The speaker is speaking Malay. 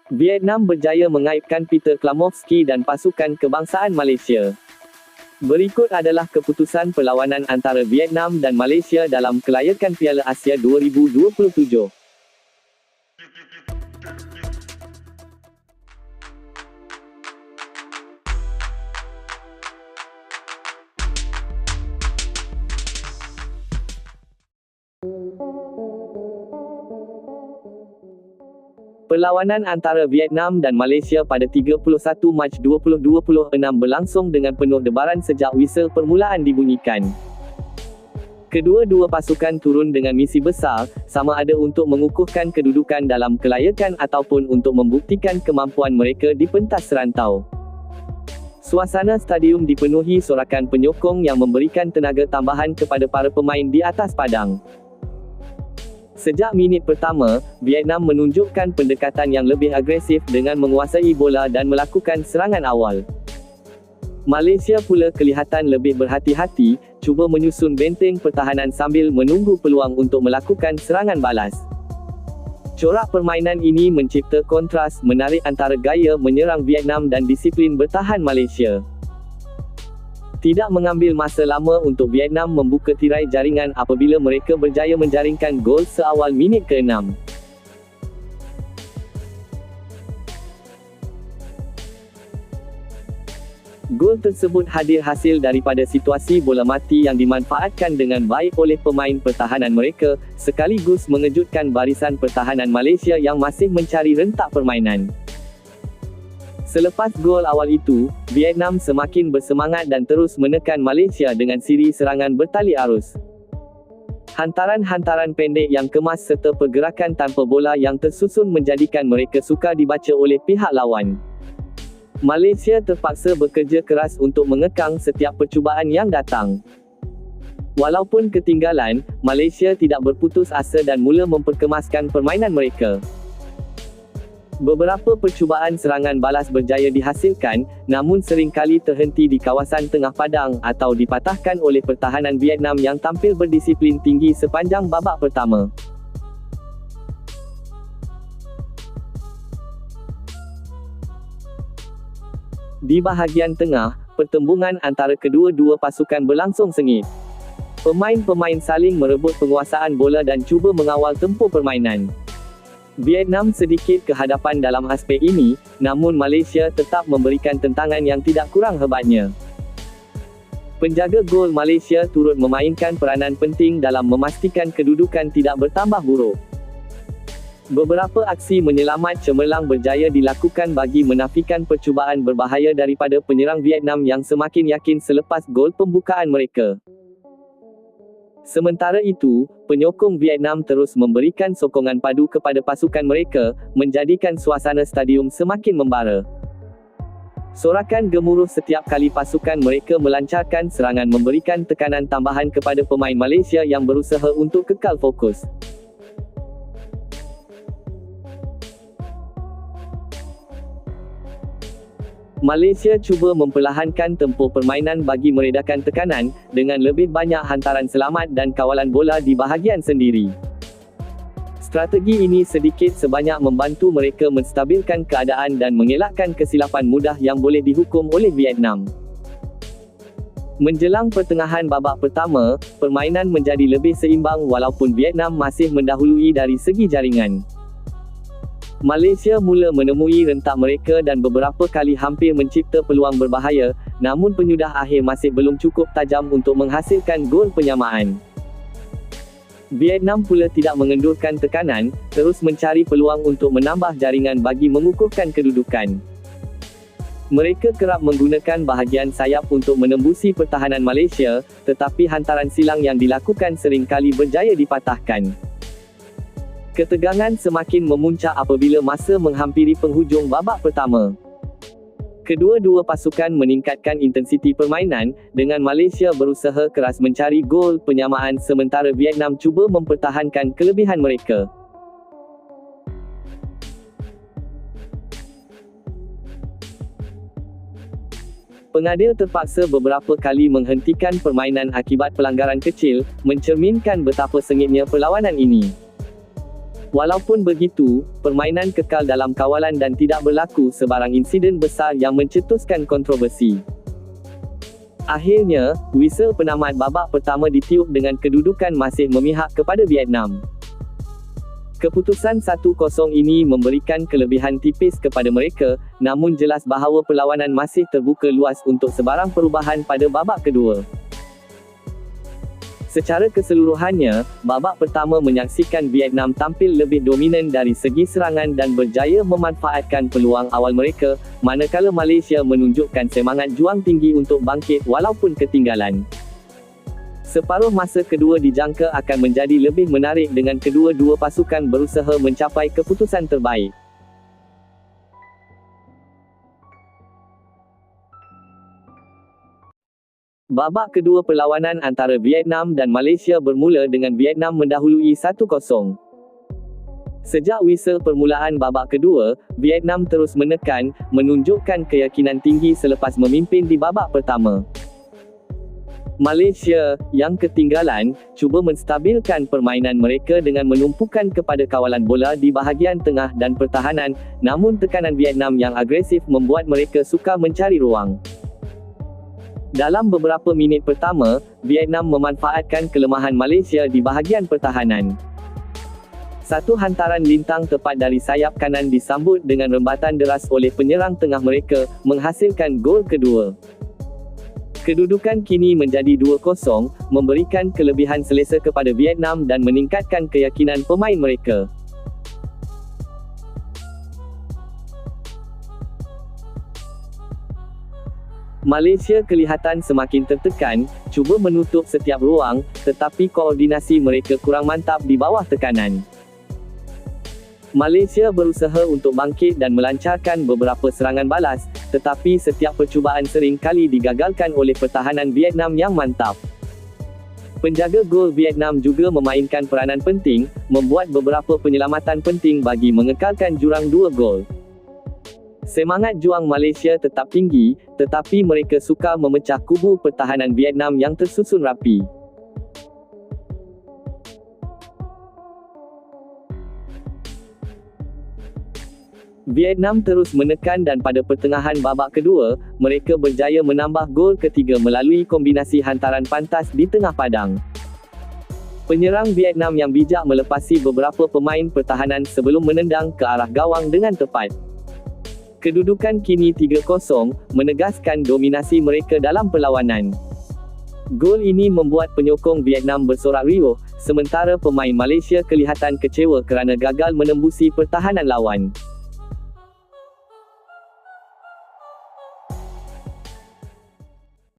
Vietnam berjaya mengaibkan Peter Klamovski dan pasukan kebangsaan Malaysia. Berikut adalah keputusan perlawanan antara Vietnam dan Malaysia dalam kelayakan Piala Asia 2027. Perlawanan antara Vietnam dan Malaysia pada 31 Mac 2026 berlangsung dengan penuh debaran sejak whistle permulaan dibunyikan. Kedua-dua pasukan turun dengan misi besar, sama ada untuk mengukuhkan kedudukan dalam kelayakan ataupun untuk membuktikan kemampuan mereka di pentas serantau. Suasana stadium dipenuhi sorakan penyokong yang memberikan tenaga tambahan kepada para pemain di atas padang. Sejak minit pertama, Vietnam menunjukkan pendekatan yang lebih agresif dengan menguasai bola dan melakukan serangan awal. Malaysia pula kelihatan lebih berhati-hati, cuba menyusun benteng pertahanan sambil menunggu peluang untuk melakukan serangan balas. Corak permainan ini mencipta kontras menarik antara gaya menyerang Vietnam dan disiplin bertahan Malaysia. Tidak mengambil masa lama untuk Vietnam membuka tirai jaringan apabila mereka berjaya menjaringkan gol seawal minit ke-6. Gol tersebut hadir hasil daripada situasi bola mati yang dimanfaatkan dengan baik oleh pemain pertahanan mereka, sekaligus mengejutkan barisan pertahanan Malaysia yang masih mencari rentak permainan. Selepas gol awal itu, Vietnam semakin bersemangat dan terus menekan Malaysia dengan siri serangan bertali arus. Hantaran-hantaran pendek yang kemas serta pergerakan tanpa bola yang tersusun menjadikan mereka sukar dibaca oleh pihak lawan. Malaysia terpaksa bekerja keras untuk mengekang setiap percubaan yang datang. Walaupun ketinggalan, Malaysia tidak berputus asa dan mula memperkemaskan permainan mereka. Beberapa percubaan serangan balas berjaya dihasilkan, namun seringkali terhenti di kawasan tengah padang atau dipatahkan oleh pertahanan Vietnam yang tampil berdisiplin tinggi sepanjang babak pertama. Di bahagian tengah, pertembungan antara kedua-dua pasukan berlangsung sengit. Pemain-pemain saling merebut penguasaan bola dan cuba mengawal tempo permainan. Vietnam sedikit kehadapan dalam aspek ini, namun Malaysia tetap memberikan tentangan yang tidak kurang hebatnya. Penjaga gol Malaysia turut memainkan peranan penting dalam memastikan kedudukan tidak bertambah buruk. Beberapa aksi menyelamat cemerlang berjaya dilakukan bagi menafikan percubaan berbahaya daripada penyerang Vietnam yang semakin yakin selepas gol pembukaan mereka. Sementara itu, penyokong Vietnam terus memberikan sokongan padu kepada pasukan mereka, menjadikan suasana stadium semakin membara. Sorakan gemuruh setiap kali pasukan mereka melancarkan serangan memberikan tekanan tambahan kepada pemain Malaysia yang berusaha untuk kekal fokus. Malaysia cuba memperlahankan tempo permainan bagi meredakan tekanan, dengan lebih banyak hantaran selamat dan kawalan bola di bahagian sendiri. Strategi ini sedikit sebanyak membantu mereka menstabilkan keadaan dan mengelakkan kesilapan mudah yang boleh dihukum oleh Vietnam. Menjelang pertengahan babak pertama, permainan menjadi lebih seimbang walaupun Vietnam masih mendahului dari segi jaringan. Malaysia mula menemui rentak mereka dan beberapa kali hampir mencipta peluang berbahaya, namun penyudah akhir masih belum cukup tajam untuk menghasilkan gol penyamaan. Vietnam pula tidak mengendurkan tekanan, terus mencari peluang untuk menambah jaringan bagi mengukuhkan kedudukan. Mereka kerap menggunakan bahagian sayap untuk menembusi pertahanan Malaysia, tetapi hantaran silang yang dilakukan seringkali berjaya dipatahkan. Ketegangan semakin memuncak apabila masa menghampiri penghujung babak pertama. Kedua-dua pasukan meningkatkan intensiti permainan, dengan Malaysia berusaha keras mencari gol penyamaan sementara Vietnam cuba mempertahankan kelebihan mereka. Pengadil terpaksa beberapa kali menghentikan permainan akibat pelanggaran kecil, mencerminkan betapa sengitnya perlawanan ini. Walaupun begitu, permainan kekal dalam kawalan dan tidak berlaku sebarang insiden besar yang mencetuskan kontroversi. Akhirnya, whistle penamat babak pertama ditiup dengan kedudukan masih memihak kepada Vietnam. Keputusan 1-0 ini memberikan kelebihan tipis kepada mereka, namun jelas bahawa perlawanan masih terbuka luas untuk sebarang perubahan pada babak kedua. Secara keseluruhannya, babak pertama menyaksikan Vietnam tampil lebih dominan dari segi serangan dan berjaya memanfaatkan peluang awal mereka, manakala Malaysia menunjukkan semangat juang tinggi untuk bangkit walaupun ketinggalan. Separuh masa kedua dijangka akan menjadi lebih menarik dengan kedua-dua pasukan berusaha mencapai keputusan terbaik. Babak kedua perlawanan antara Vietnam dan Malaysia bermula dengan Vietnam mendahului 1-0. Sejak whistle permulaan babak kedua, Vietnam terus menekan, menunjukkan keyakinan tinggi selepas memimpin di babak pertama. Malaysia, yang ketinggalan, cuba menstabilkan permainan mereka dengan menumpukan kepada kawalan bola di bahagian tengah dan pertahanan, namun tekanan Vietnam yang agresif membuat mereka sukar mencari ruang. Dalam beberapa minit pertama, Vietnam memanfaatkan kelemahan Malaysia di bahagian pertahanan. Satu hantaran lintang tepat dari sayap kanan disambut dengan rembatan deras oleh penyerang tengah mereka, menghasilkan gol kedua. Kedudukan kini menjadi 2-0, memberikan kelebihan selesa kepada Vietnam dan meningkatkan keyakinan pemain mereka. Malaysia kelihatan semakin tertekan, cuba menutup setiap ruang, tetapi koordinasi mereka kurang mantap di bawah tekanan. Malaysia berusaha untuk bangkit dan melancarkan beberapa serangan balas, tetapi setiap percubaan sering kali digagalkan oleh pertahanan Vietnam yang mantap. Penjaga gol Vietnam juga memainkan peranan penting, membuat beberapa penyelamatan penting bagi mengekalkan jurang 2 gol. Semangat juang Malaysia tetap tinggi, tetapi mereka sukar memecah kubu pertahanan Vietnam yang tersusun rapi. Vietnam terus menekan dan pada pertengahan babak kedua, mereka berjaya menambah gol ketiga melalui kombinasi hantaran pantas di tengah padang. Penyerang Vietnam yang bijak melepasi beberapa pemain pertahanan sebelum menendang ke arah gawang dengan tepat. Kedudukan kini 3-0, menegaskan dominasi mereka dalam perlawanan. Gol ini membuat penyokong Vietnam bersorak riuh, sementara pemain Malaysia kelihatan kecewa kerana gagal menembusi pertahanan lawan.